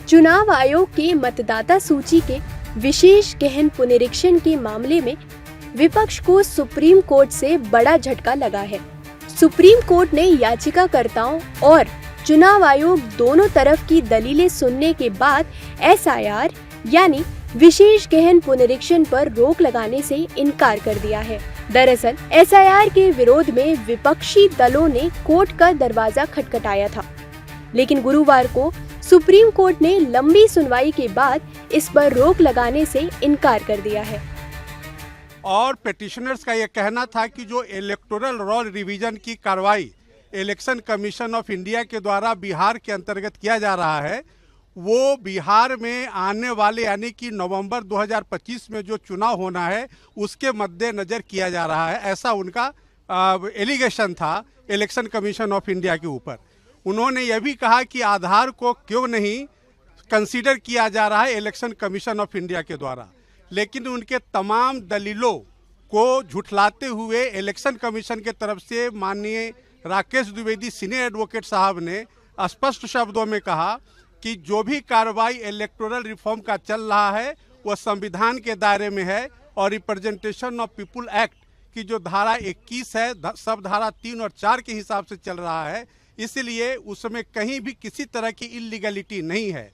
चुनाव आयोग के मतदाता सूची के विशेष गहन पुनरीक्षण के मामले में विपक्ष को सुप्रीम कोर्ट से बड़ा झटका लगा है। सुप्रीम कोर्ट ने याचिकाकर्ताओं और चुनाव आयोग दोनों तरफ की दलीलें सुनने के बाद एसआईआर यानी विशेष गहन पुनरीक्षण पर रोक लगाने से इनकार कर दिया है। दरअसल एसआईआर के विरोध में विपक्षी दलों ने कोर्ट का दरवाजा खटखटाया था, लेकिन गुरुवार को सुप्रीम कोर्ट ने लंबी सुनवाई के बाद इस पर रोक लगाने से इनकार कर दिया है। और पिटिशनर्स का यह कहना था कि जो इलेक्टोरल रोल रिवीजन की कार्रवाई इलेक्शन कमीशन ऑफ इंडिया के द्वारा बिहार के अंतर्गत किया जा रहा है, वो बिहार में आने वाले यानी कि नवंबर 2025 में जो चुनाव होना है उसके मद्देनजर किया जा रहा है। ऐसा उनका एलिगेशन था इलेक्शन कमीशन ऑफ इंडिया के ऊपर। उन्होंने यह भी कहा कि आधार को क्यों नहीं कंसीडर किया जा रहा है इलेक्शन कमीशन ऑफ इंडिया के द्वारा, लेकिन उनके तमाम दलीलों को झुठलाते हुए इलेक्शन कमीशन के तरफ से माननीय राकेश द्विवेदी सीनियर एडवोकेट साहब ने स्पष्ट शब्दों में कहा कि जो भी कार्रवाई इलेक्टोरल रिफॉर्म का चल रहा है वह संविधान के दायरे में है और रिप्रेजेंटेशन ऑफ पीपुल एक्ट की जो धारा 21 है सब धारा 3 और 4 के हिसाब से चल रहा है, इसलिए उसमें कहीं भी किसी तरह की इलीगलिटी नहीं है।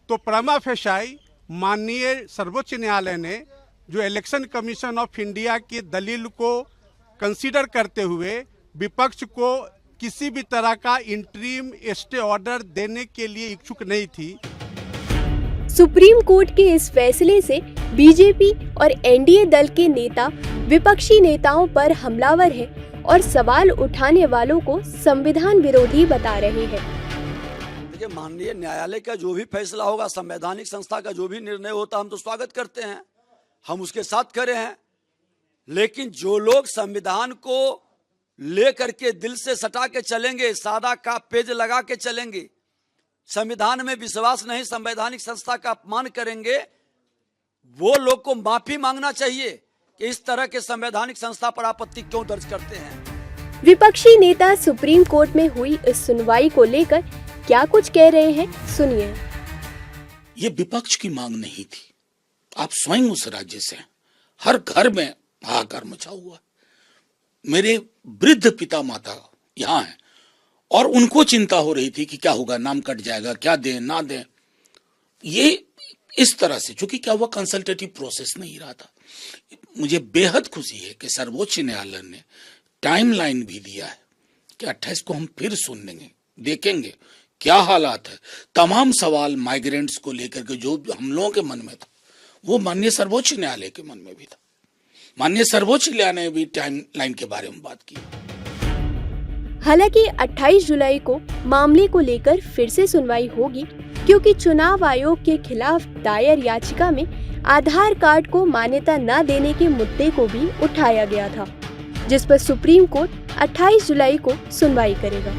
तो प्रमा फेसाई माननीय सर्वोच्च न्यायालय ने जो इलेक्शन कमीशन ऑफ इंडिया की दलील को कंसीडर करते हुए विपक्ष को किसी भी तरह का इंटरिम स्टे ऑर्डर देने के लिए इच्छुक नहीं थी। सुप्रीम कोर्ट के इस फैसले से बीजेपी और एनडीए दल के नेता विपक्षी नेताओं पर हमलावर हैं और सवाल उठाने वालों को संविधान विरोधी बता रहे हैं। देखिए, माननीय न्यायालय का जो भी फैसला होगा, संवैधानिक संस्था का जो भी निर्णय होता, हम तो स्वागत करते हैं, हम उसके साथ खड़े हैं। लेकिन जो लोग संविधान को ले करके दिल से सटा के चलेंगे, सादा का पेज लगा के चलेंगे, संविधान में विश्वास नहीं, संवैधानिक संस्था का अपमान करेंगे, वो लोग को माफी मांगना चाहिए कि इस तरह के संवैधानिक संस्था पर आपत्ति क्यों दर्ज करते हैं। विपक्षी नेता सुप्रीम कोर्ट में हुई इस सुनवाई को लेकर क्या कुछ कह रहे हैं, सुनिए। ये विपक्ष की मांग नहीं थी, आप स्वयं उस राज्य से, हर घर में हाहाकार मचा हुआ। मेरे वृद्ध पिता माता यहाँ हैं और उनको चिंता हो रही थी कि क्या होगा, नाम कट जाएगा, क्या दें ना दें। ये इस तरह से, चूंकि क्या हुआ, कंसल्टेटिव प्रोसेस नहीं रहा था। मुझे बेहद खुशी है कि सर्वोच्च न्यायालय ने टाइमलाइन भी दिया है कि 28 को हम फिर सुन लेंगे, देखेंगे क्या हालात है। तमाम सवाल माइग्रेंट्स को लेकर के जो हम लोगों के मन में था वो माननीय सर्वोच्च न्यायालय के मन में भी था। माननीय सर्वोच्च न्यायालय ने भी टाइमलाइन के बारे में बात की। हालांकि 28 जुलाई को मामले को लेकर फिर से सुनवाई होगी, क्योंकि चुनाव आयोग के खिलाफ दायर याचिका में आधार कार्ड को मान्यता न देने के मुद्दे को भी उठाया गया था, जिस पर सुप्रीम कोर्ट 28 जुलाई को सुनवाई करेगा।